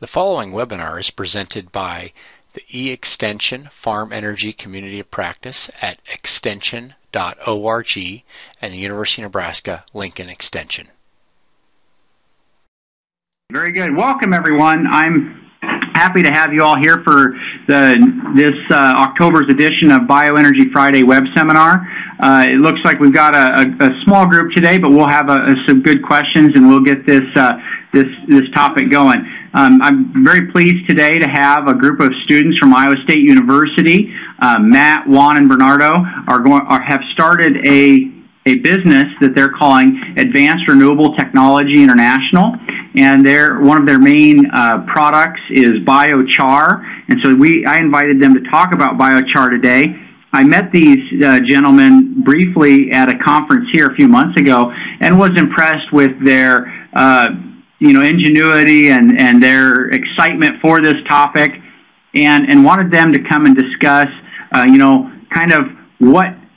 The following webinar is presented by the E-Extension Farm Energy Community of Practice at extension.org and the University of Nebraska Lincoln Extension. Very good. Welcome, everyone. I'm happy to have you all here for this October's edition of Bioenergy Friday web seminar. It looks like we've got a small group today, but we'll have some good questions and we'll get this topic going. I'm very pleased today to have a group of students from Iowa State University. Matt, Juan, and Bernardo have started a business that they're calling Advanced Renewable Technology International, and one of their main products is biochar. And so I invited them to talk about biochar today. I met these gentlemen briefly at a conference here a few months ago and was impressed with their ingenuity and their excitement for this topic, and wanted them to come and discuss kind of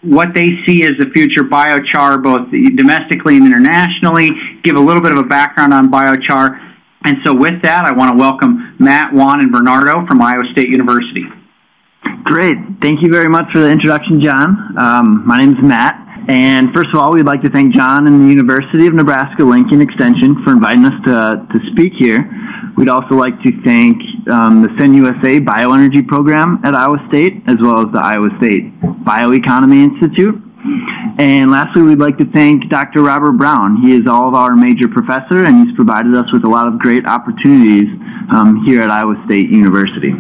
what they see as the future biochar, both domestically and internationally, give a little bit of a background on biochar. And so with that, I want to welcome Matt, Juan, and Bernardo from Iowa State University. Great. Thank you very much for the introduction, John. My name is Matt. And first of all, we'd like to thank John and the University of Nebraska Lincoln Extension for inviting us to speak here. We'd also like to thank the CEN-USA Bioenergy program at Iowa State, as well as the Iowa State Bioeconomy Institute. And lastly, we'd like to thank Dr. Robert Brown. He is all of our major professor, and he's provided us with a lot of great opportunities here at Iowa State University.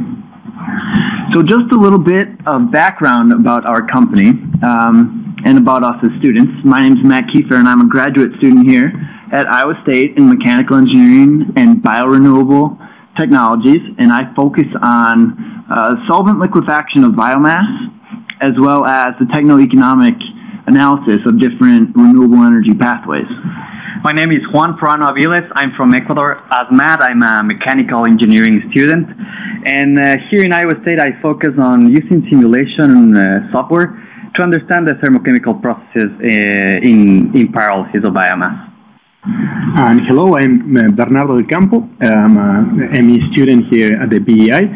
So just a little bit of background about our company and about us as students. My name is Matt Kiefer, and I'm a graduate student here at Iowa State in mechanical engineering and biorenewable technologies, and I focus on solvent liquefaction of biomass, as well as the techno-economic analysis of different renewable energy pathways. My name is Juan Prano Aviles. I'm from Ecuador. As Matt, I'm a mechanical engineering student. And here in Iowa State, I focus on using simulation software to understand the thermochemical processes in pyrolysis of biomass. And hello, I'm Bernardo del Campo. I'm a ME student here at the BEI.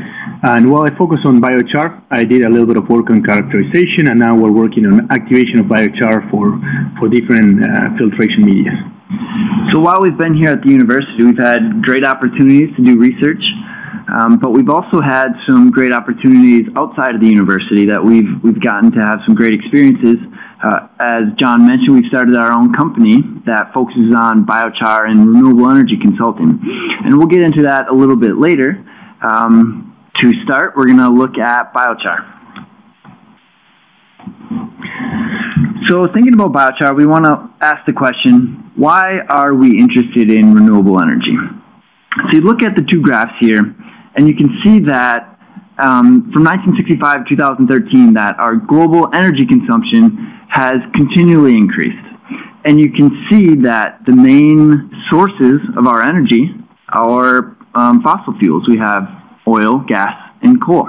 And while I focus on biochar, I did a little bit of work on characterization, and now we're working on activation of biochar for different filtration media. So while we've been here at the university, we've had great opportunities to do research, but we've also had some great opportunities outside of the university that we've gotten to have some great experiences. As John mentioned, we've started our own company that focuses on biochar and renewable energy consulting. And we'll get into that a little bit later. To start, we're going to look at biochar. So thinking about biochar, we want to ask the question, why are we interested in renewable energy? So you look at the two graphs here, and you can see that from 1965 to 2013 that our global energy consumption has continually increased. And you can see that the main sources of our energy are fossil fuels. We have oil, gas, and coal.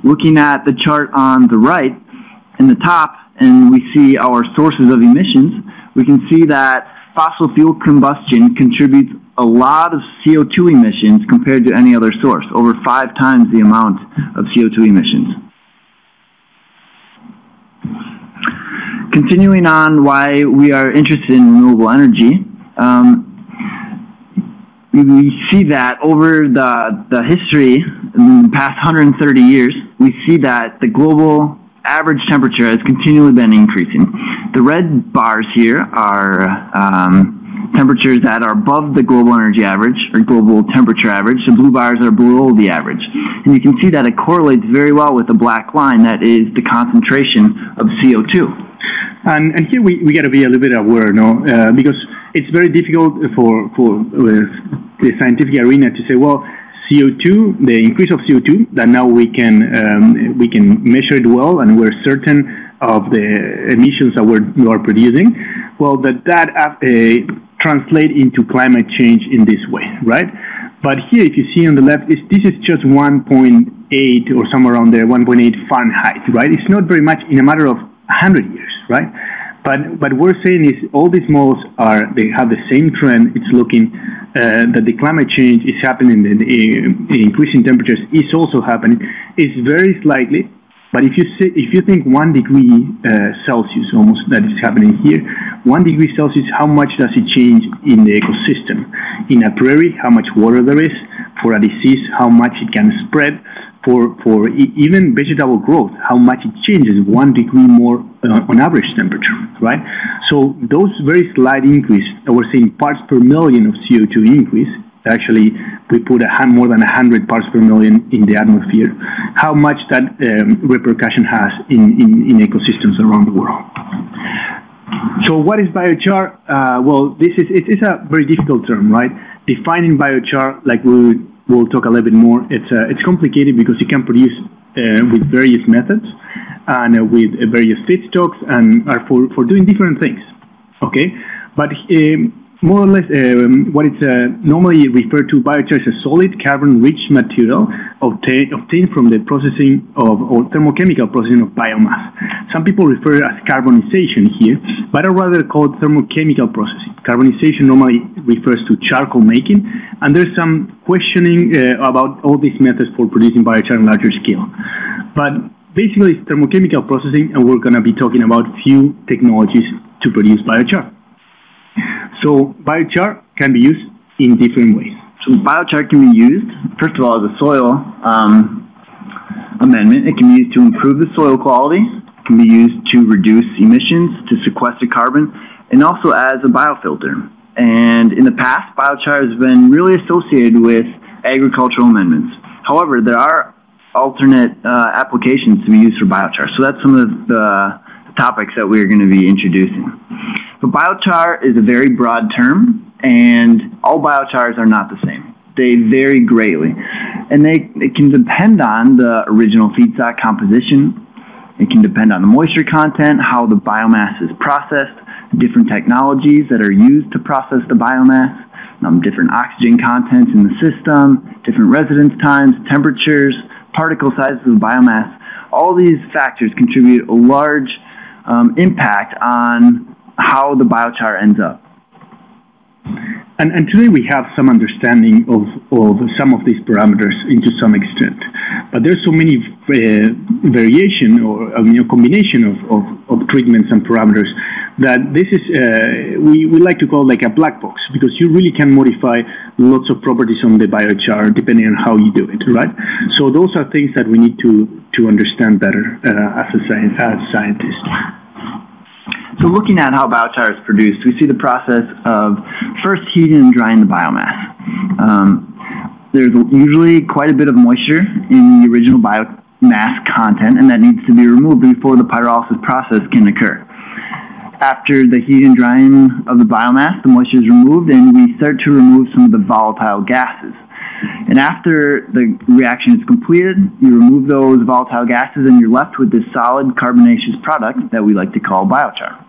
Looking at the chart on the right, in the top, and we see our sources of emissions, we can see that fossil fuel combustion contributes a lot of CO2 emissions compared to any other source, over 5 times the amount of CO2 emissions. Continuing on why we are interested in renewable energy, we see that over the history, in the past 130 years, we see that the global average temperature has continually been increasing. The red bars here are temperatures that are above the global energy average, or global temperature average. The blue bars are below the average. And you can see that it correlates very well with the black line that is the concentration of CO2. And here we got to be a little bit aware, because it's very difficult for the scientific arena to say, well, CO2, the increase of CO2, that now we can measure it well, and we're certain of the emissions that we are producing. Well, that translate into climate change in this way, right? But here, if you see on the left, this is just 1.8 or somewhere around there, 1.8 Fahrenheit, right? It's not very much in a matter of 100 years, right? But we're saying is all these models they have the same trend. It's looking that the climate change is happening, the increasing temperatures is also happening. It's very slightly, but if you think 1 degree Celsius almost that is happening here, 1 degree Celsius, how much does it change in the ecosystem? In a prairie, how much water there is? For a disease, how much it can spread? For even vegetable growth, how much it changes 1 degree more on average temperature, right? So those very slight increase, we're saying parts per million of CO2 increase. Actually, we put more than 100 parts per million in the atmosphere. How much that repercussion has in ecosystems around the world. So what is biochar? Well, it's a very difficult term, right? Defining biochar, like we'll talk a little bit more. It's complicated because it can produce with various methods and with various feedstocks and are for doing different things. Okay, but more or less, what it's normally referred to, biochar is a solid carbon-rich material obtained from the processing or thermochemical processing of biomass. Some people refer as carbonization here, but I rather call it thermochemical processing. Carbonization normally refers to charcoal making, and there's some questioning about all these methods for producing biochar on larger scale. But basically, it's thermochemical processing, and we're going to be talking about few technologies to produce biochar. So biochar can be used in different ways. So biochar can be used, first of all, as a soil amendment. It can be used to improve the soil quality. It can be used to reduce emissions, to sequester carbon, and also as a biofilter. And in the past, biochar has been really associated with agricultural amendments. However, there are alternate applications to be used for biochar. So that's some of the topics that we're going to be introducing. But biochar is a very broad term, and all biochars are not the same. They vary greatly, and it can depend on the original feedstock composition. It can depend on the moisture content, how the biomass is processed, different technologies that are used to process the biomass, different oxygen contents in the system, different residence times, temperatures, particle sizes of biomass. All these factors contribute a large impact on how the biochar ends up. And today we have some understanding of some of these parameters to some extent, but there's so many variation or combination of treatments and parameters that this is we like to call like a black box, because you really can modify lots of properties on the biochar depending on how you do it, right? So those are things that we need to understand better as scientists. So looking at how biochar is produced, we see the process of first heating and drying the biomass. There's usually quite a bit of moisture in the original biomass content, and that needs to be removed before the pyrolysis process can occur. After the heat and drying of the biomass, the moisture is removed, and we start to remove some of the volatile gases. And after the reaction is completed, you remove those volatile gases, and you're left with this solid carbonaceous product that we like to call biochar.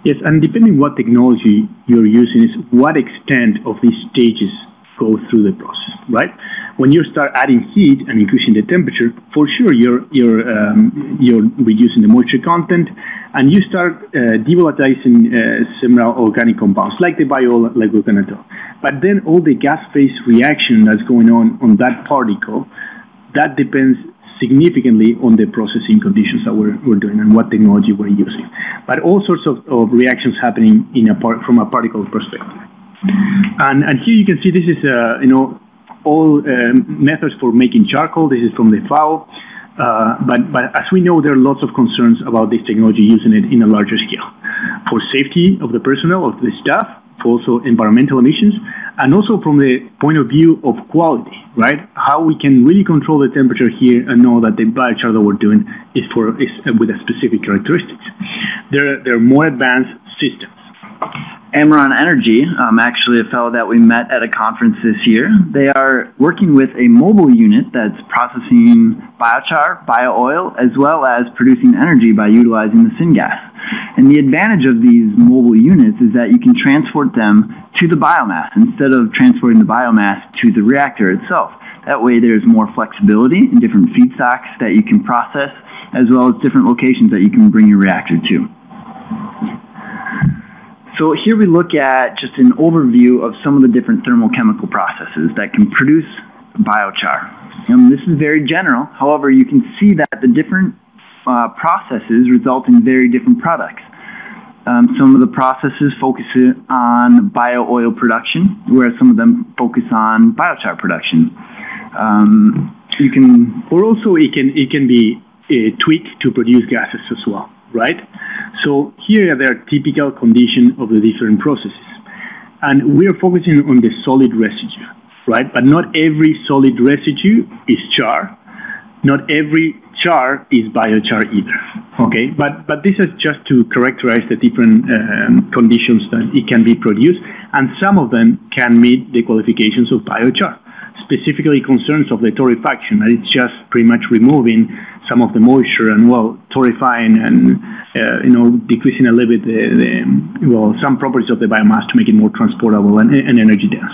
Yes, and depending what technology you're using is what extent of these stages go through the process, right? When you start adding heat and increasing the temperature, for sure you're reducing the moisture content, and you start devolatilizing several organic compounds like the biol, like we're going to talk. But then all the gas phase reaction that's going on that particle, that depends significantly on the processing conditions that we're doing and what technology we're using. But all sorts of reactions happening from a particle perspective. And here you can see this is all methods for making charcoal. This is from the FAO. But as we know, there are lots of concerns about this technology using it in a larger scale for safety of the personnel, of the staff, for also environmental emissions, and also from the point of view of quality, right? How we can really control the temperature here and know that the biochar that we're doing is with a specific characteristics. There are more advanced systems. ARTI Energy, actually a fellow that we met at a conference this year, they are working with a mobile unit that's processing biochar, bio-oil, as well as producing energy by utilizing the syngas. And the advantage of these mobile units is that you can transport them to the biomass instead of transporting the biomass to the reactor itself. That way there's more flexibility in different feedstocks that you can process, as well as different locations that you can bring your reactor to. So here we look at just an overview of some of the different thermochemical processes that can produce biochar. This is very general. However, you can see that the different processes result in very different products. Some of the processes focus on bio-oil production, whereas some of them focus on biochar production. It can be tweaked to produce gases as well, right? So here there are typical conditions of the different processes. And we are focusing on the solid residue, right? But not every solid residue is char. Not every char is biochar either, okay? But this is just to characterize the different conditions that it can be produced, and some of them can meet the qualifications of biochar. Specifically concerns of the torrefaction, and it's just pretty much removing some of the moisture and, well, torrefying and, decreasing a little bit some properties of the biomass to make it more transportable and energy dense.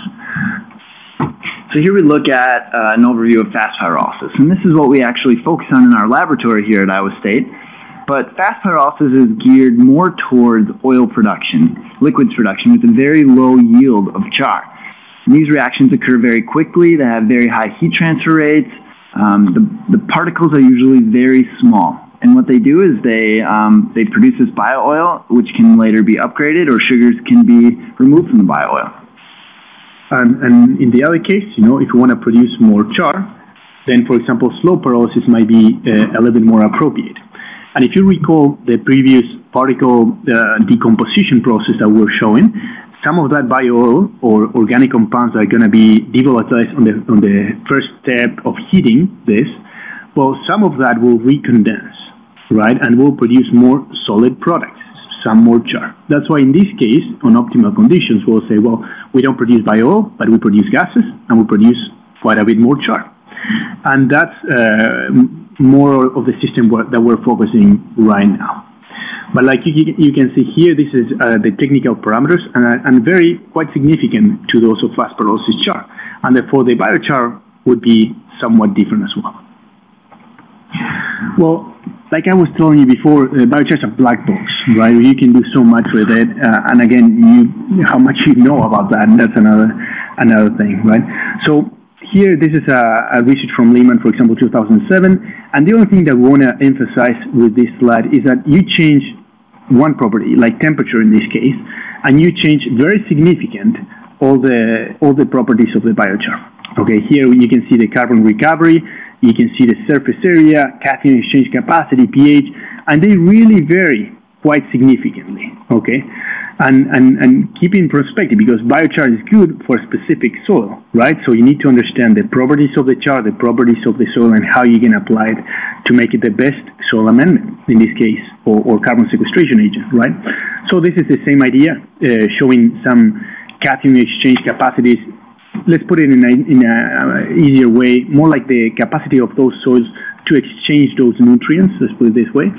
So here we look at an overview of fast pyrolysis, and this is what we actually focus on in our laboratory here at Iowa State. But fast pyrolysis is geared more towards oil production, liquids production, with a very low yield of char. And these reactions occur very quickly. They have very high heat transfer rates. The particles are usually very small. And what they do is they produce this bio-oil, which can later be upgraded, or sugars can be removed from the bio-oil. And in the other case, if you want to produce more char, then, for example, slow pyrolysis might be a little bit more appropriate. And if you recall the previous particle decomposition process that we're showing, some of that bio-oil or organic compounds that are going to be devolatilized on the first step of heating this, well, some of that will recondense, right, and will produce more solid products, some more char. That's why in this case, on optimal conditions, we'll say, well, we don't produce bio-oil, but we produce gases, and we produce quite a bit more char. And that's more of the system that we're focusing right now. But like you can see here, this is the technical parameters, and very quite significant to those of fast pyrolysis char. And therefore, the biochar would be somewhat different as well. Well, like I was telling you before, biochar is a black box, right? You can do so much with it, and again, how much you know about that, and that's another thing, right? So here, this is a research from Lehman, for example, 2007, and the only thing that we want to emphasize with this slide is that you change one property, like temperature in this case, and you change very significant all the properties of the biochar. Okay, here you can see the carbon recovery, you can see the surface area, cation exchange capacity, pH, and they really vary quite significantly, okay? And keep in perspective, because biochar is good for a specific soil, right? So you need to understand the properties of the char, the properties of the soil, and how you can apply it to make it the best soil amendment, in this case, or carbon sequestration agent, right? So this is the same idea, showing some cation exchange capacities. Let's put it in a easier way, more like the capacity of those soils to exchange those nutrients, let's put it this way.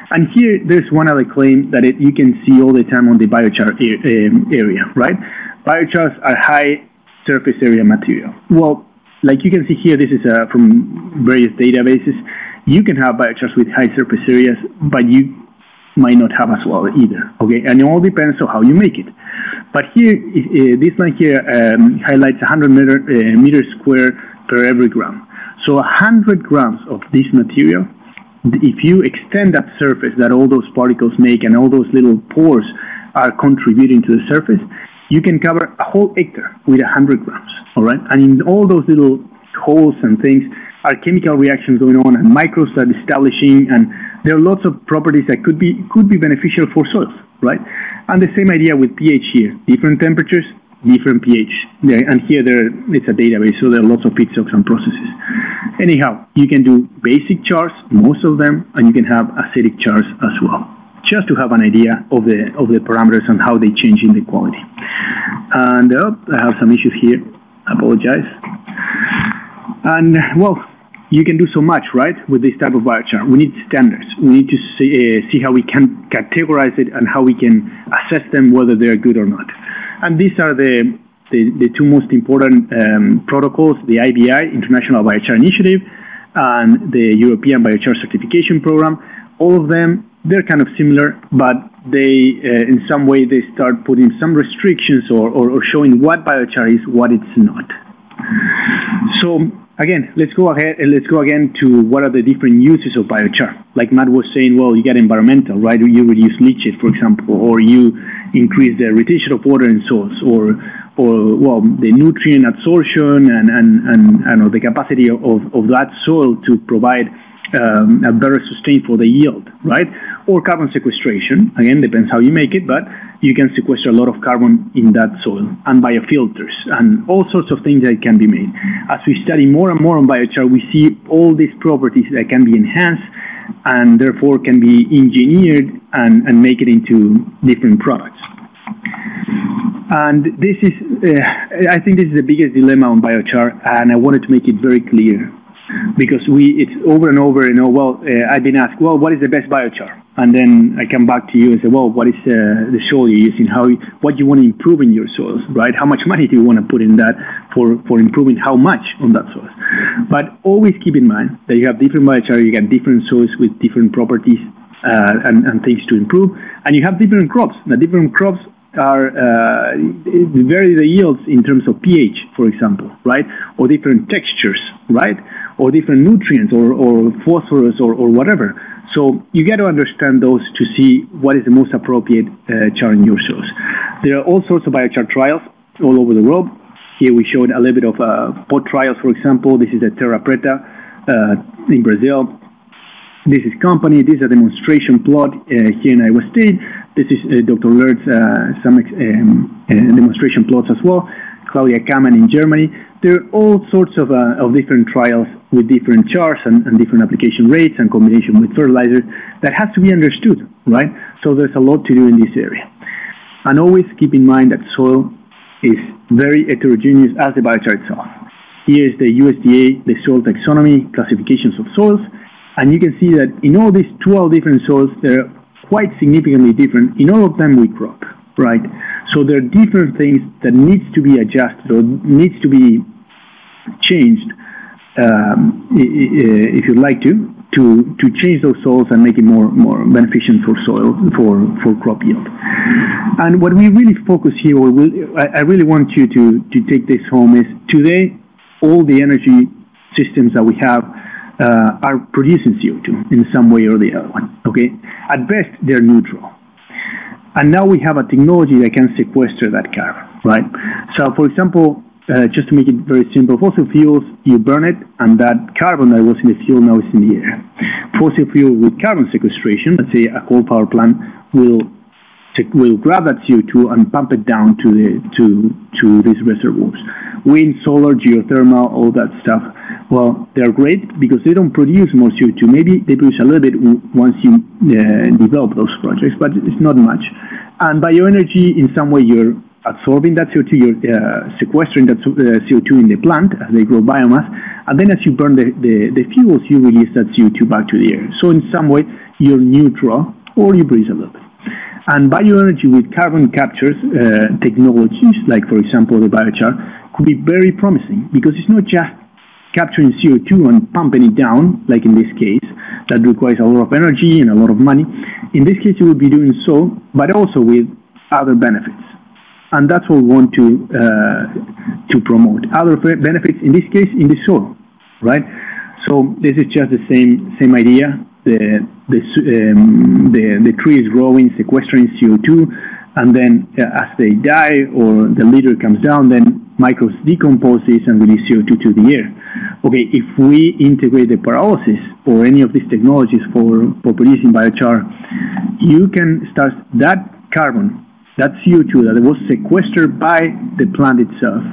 And here, there's one other claim that you can see all the time on the biochar area, right? Biochars are high surface area material. Well, like you can see here, this is from various databases. You can have biochars with high surface areas, but you might not have as well either, okay? And it all depends on how you make it. But here, this line here highlights 100 meters square per every gram. So 100 grams of this material, if you extend that surface that all those particles make and all those little pores are contributing to the surface, you can cover a whole hectare with 100 grams, all right? And in all those little holes and things are chemical reactions going on, and microbes are establishing, and there are lots of properties that could be beneficial for soils, right? And the same idea with pH here, different temperatures, different pH. And here it's a database, so there are lots of feedstocks and processes. Anyhow, you can do basic chars, most of them, and you can have acidic chars as well, just to have an idea of the parameters and how they change in the quality. And I have some issues here. I apologize. And well, you can do so much, right, with this type of biochar. We need standards. We need to see how we can categorize it and how we can assess them, whether they're good or not. And these are the two most important protocols, the IBI, International Biochar Initiative, and the European Biochar Certification Program. All of them they're kind of similar, but they, in some way, they start putting some restrictions or showing what biochar is, what it's not. So again, let's go again to what are the different uses of biochar. Like Matt was saying, well, you get environmental, right? You reduce leachate, for example, or you increase the retention of water in soils, or well, the nutrient absorption and the capacity of that soil to provide a better sustain for the yield, right? Or carbon sequestration, again, depends how you make it, but you can sequester a lot of carbon in that soil, and biofilters, and all sorts of things that can be made. As we study more and more on biochar, we see all these properties that can be enhanced and therefore can be engineered and make it into different products. And this is, I think this is the biggest dilemma on biochar, and I wanted to make it very clear. Because it's over and over, I've been asked, well, what is the best biochar? And then I come back to you and say, well, what is the soil you're using? What you want to improve in your soils, right? How much money do you want to put in that for improving how much on that soil? But always keep in mind that you have different biochar, you get different soils with different properties and things to improve, and you have different crops. The different crops are vary the yields in terms of pH, for example, right? Or different textures, right? Or different nutrients or phosphorus or whatever. So you got to understand those to see what is the most appropriate char in your soils. There are all sorts of biochar trials all over the world. Here we showed a little bit of pot trials, for example. This is a Terra Preta in Brazil. This is company. This is a demonstration plot here in Iowa State. This is Dr. Lert's some demonstration plots as well. Claudia Kamen in Germany. There are all sorts of different trials with different chars and different application rates and combination with fertilizers that has to be understood, right? So there's a lot to do in this area. And always keep in mind that soil is very heterogeneous as the biochar itself. Here is the USDA, the soil taxonomy, classifications of soils, and you can see that in all these 12 different soils, they're quite significantly different. In all of them we crop, right? So there are different things that needs to be adjusted or needs to be changed, if you'd like to change those soils and make it more beneficent for soil, for crop yield. And what we really focus here, I really want you to take this home, is today all the energy systems that we have are producing CO2 in some way or the other one, okay? At best, they're neutral. And now we have a technology that can sequester that carbon, right? So, for example, just to make it very simple, fossil fuels, you burn it, and that carbon that was in the fuel now is in the air. Fossil fuel with carbon sequestration, let's say a coal power plant, will grab that CO2 and pump it down to these reservoirs. Wind, solar, geothermal, all that stuff. Well, they're great because they don't produce more CO2. Maybe they produce a little bit once you develop those projects, but it's not much. And bioenergy, in some way, you're absorbing that CO2, you're sequestering that CO2 in the plant as they grow biomass, and then as you burn the fuels, you release that CO2 back to the air. So in some way, you're neutral, or you breathe a little bit. And bioenergy with carbon capture technologies, like, for example, the biochar, could be very promising because it's not just capturing CO2 and pumping it down, like in this case, that requires a lot of energy and a lot of money. In this case, you would be doing so, but also with other benefits. And that's what we want to promote. Other benefits, in this case, in the soil, right? So this is just the same idea. The tree is growing, sequestering CO2, and then as they die or the litter comes down, then microbes decompose this and release CO2 to the air. Okay, if we integrate the pyrolysis or any of these technologies for producing biochar, you can start that carbon, that CO2 that was sequestered by the plant itself,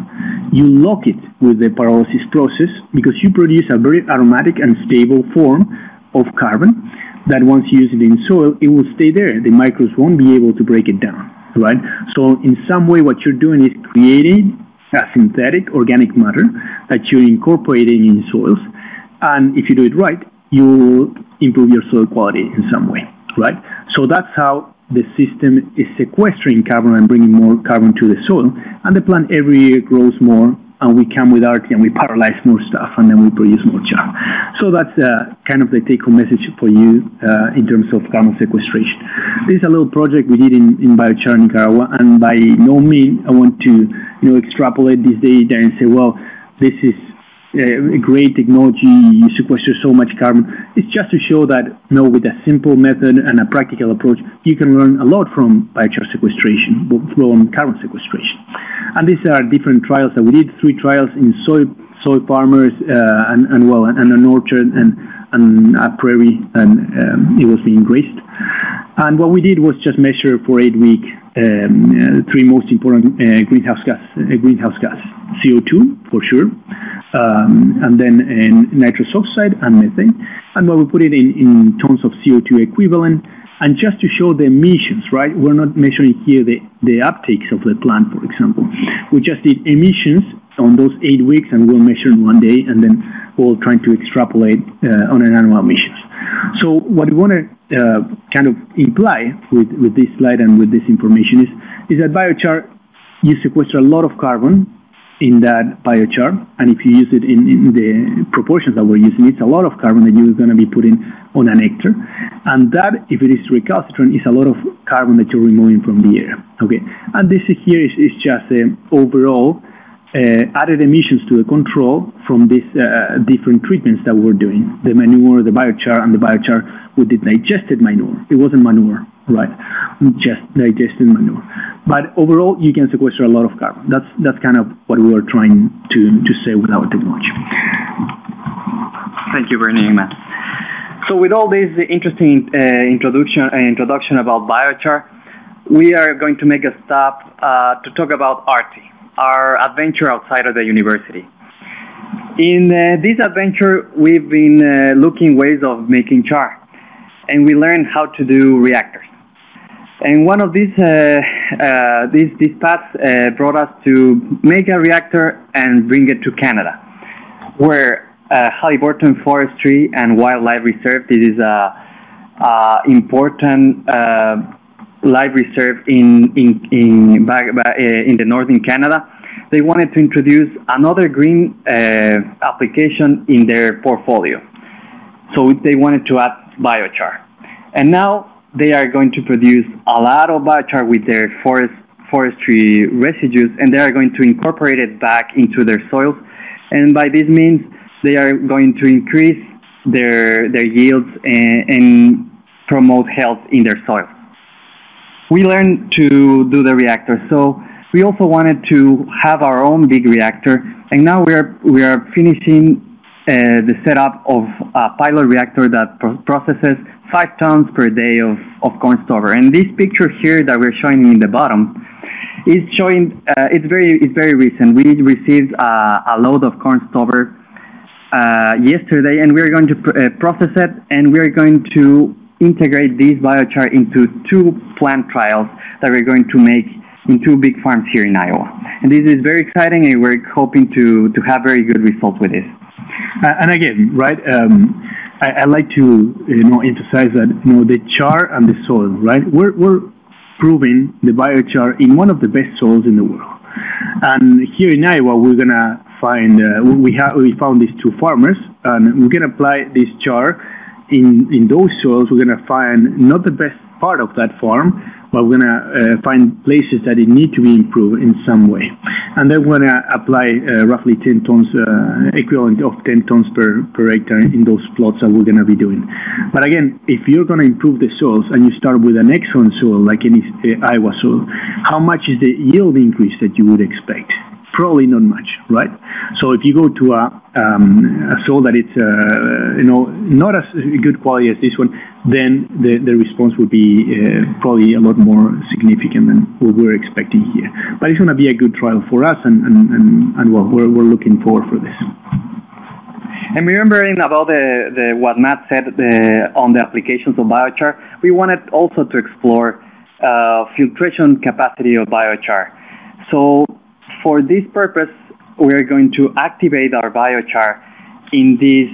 you lock it with the pyrolysis process because you produce a very aromatic and stable form of carbon that once you use it in soil, it will stay there. The microbes won't be able to break it down, right? So in some way, what you're doing is creating a synthetic organic matter that you're incorporating in soils. And if you do it right, you improve your soil quality in some way, right? So that's how the system is sequestering carbon and bringing more carbon to the soil. And the plant every year grows more and we come with ARTI and we pyrolyze more stuff, and then we produce more char. So that's kind of the take-home message for you in terms of carbon sequestration. This is a little project we did in Biochar, Nicaragua, and by no means I want to extrapolate this data and say, well, this is a great technology, you sequester so much carbon. It's just to show that with a simple method and a practical approach, you can learn a lot from biochar sequestration, from carbon sequestration. And these are different trials that we did, 3 trials in soy farmers and an orchard and a prairie, and it was being grazed. And what we did was just measure for 8 weeks 3 most important greenhouse gas, CO2 for sure, and then nitrous oxide and methane. And we put it in tons of CO2 equivalent. And just to show the emissions, right? We're not measuring here the uptakes of the plant, for example. We just did emissions on those 8 weeks, and we'll measure in 1 day, and then we'll try to extrapolate on an annual emissions. So what we want to kind of imply with this slide and with this information is that biochar, you sequester a lot of carbon in that biochar, and if you use it in the proportions that we're using, it's a lot of carbon that you're going to be putting on an hectare, and that, if it is recalcitrant, is a lot of carbon that you're removing from the air. Okay, and this here is just overall added emissions to the control from these different treatments that we're doing, the manure, the biochar, and the biochar with the digested manure. It wasn't manure, right? Just digested manure. But overall, you can sequester a lot of carbon. That's kind of what we were trying to say with our technology. Thank you, Bernie. So with all this interesting introduction about biochar, we are going to make a stop to talk about ARTI, our adventure outside of the university. In this adventure, we've been looking ways of making char, and we learned how to do reactors. And one of these paths brought us to make a reactor and bring it to Canada, where Halliburton Forestry and Wildlife Reserve, this is a important life reserve in the northern Canada. They wanted to introduce another green application in their portfolio. So they wanted to add biochar. And now they are going to produce a lot of biochar with their forestry residues, and they are going to incorporate it back into their soils. And by this means, they are going to increase their yields and promote health in their soil. We learned to do the reactor, so we also wanted to have our own big reactor, and now we are finishing the setup of a pilot reactor that processes 5 tons per day of corn stover. And this picture here that we're showing in the bottom is showing it's very recent. We received a load of corn stover yesterday, and we're going to process it, and we're going to integrate this biochar into 2 plant trials that we're going to make in 2 big farms here in Iowa. And this is very exciting, and we're hoping to have very good results with this. And again, right, I like to emphasize that the char and the soil, right? We're proving the biochar in one of the best soils in the world. And here in Iowa, we're gonna find we found these 2 farmers, and we're gonna apply this char in those soils. We're gonna find not the best part of that farm, but we're gonna find places that it need to be improved in some way. And then we're gonna apply roughly 10 tons, equivalent of 10 tons per hectare in those plots that we're gonna be doing. But again, if you're gonna improve the soils and you start with an excellent soil like any Iowa soil, how much is the yield increase that you would expect? Probably not much, right? So if you go to a soil that it's not as good quality as this one, then the response would be probably a lot more significant than what we're expecting here. But it's going to be a good trial for us, and well, we're looking forward for this. And remembering about the what Matt said on the applications of biochar, we wanted also to explore filtration capacity of biochar. So for this purpose, we are going to activate our biochar in this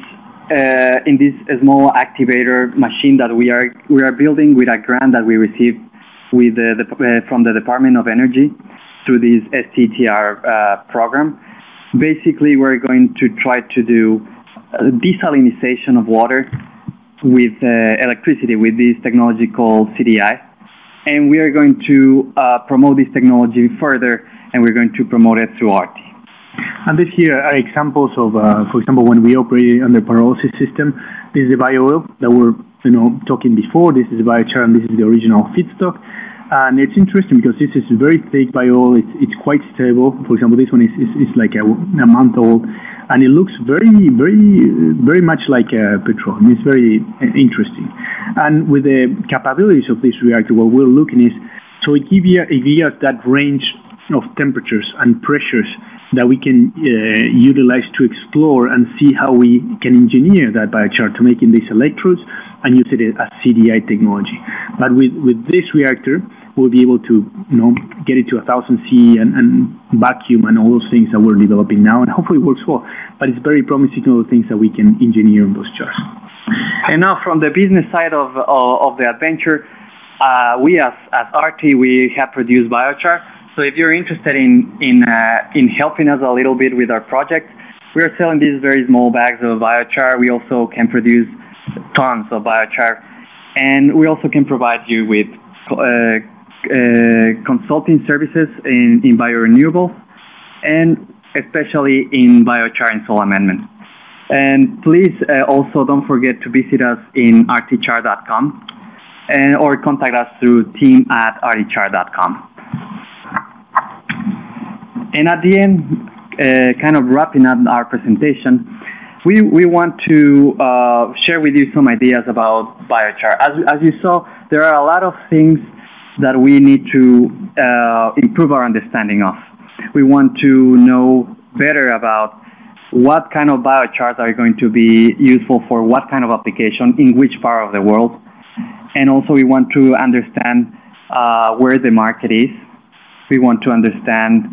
small activator machine that we are building with a grant that we received with from the Department of Energy through this STTR program. Basically, we're going to try to do desalination of water with electricity with this technology called CDI. And we are going to promote this technology further, and we're going to promote it through ARTI. And this here are examples of, for example, when we operate under pyrolysis system, this is the bio oil that we're talking before. This is the biochar, and this is the original feedstock. And it's interesting because this is very thick bio oil. It's quite stable. For example, this one is like a month old, and it looks very much like petroleum. It's very interesting. And with the capabilities of this reactor, what we're looking is, so it gives us that range of temperatures and pressures that we can utilize to explore and see how we can engineer that biochar to making these electrodes and use it as CDI technology. But with this reactor, we'll be able to get it to 1,000 C and vacuum and all those things that we're developing now, and hopefully it works well. But it's very promising, all the things that we can engineer in those jars. And now from the business side of the adventure, we as ARTI, we have produced biochar. So if you're interested in helping us a little bit with our project, we are selling these very small bags of biochar. We also can produce tons of biochar, and we also can provide you with consulting services in Renewable, and especially in biochar and soil amendment. And please also don't forget to visit us in artichar.com or contact us through team@artichar.com. And at the end, kind of wrapping up our presentation, we want to share with you some ideas about biochar. As you saw, there are a lot of things that we need to improve our understanding of. We want to know better about what kind of biochars are going to be useful for what kind of application in which part of the world. And also we want to understand where the market is. We want to understand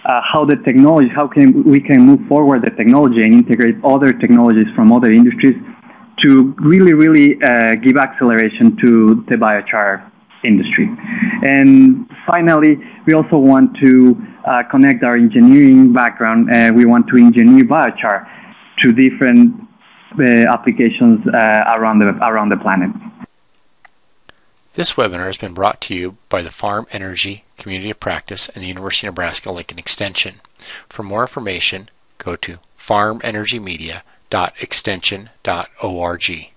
how the technology, we can move forward the technology and integrate other technologies from other industries to really give acceleration to the biochar industry. And finally, we also want to connect our engineering background. We want to engineer biochar to different applications around the planet. This webinar has been brought to you by the Farm Energy Community of Practice and the University of Nebraska Lincoln Extension. For more information, go to farmenergymedia.extension.org.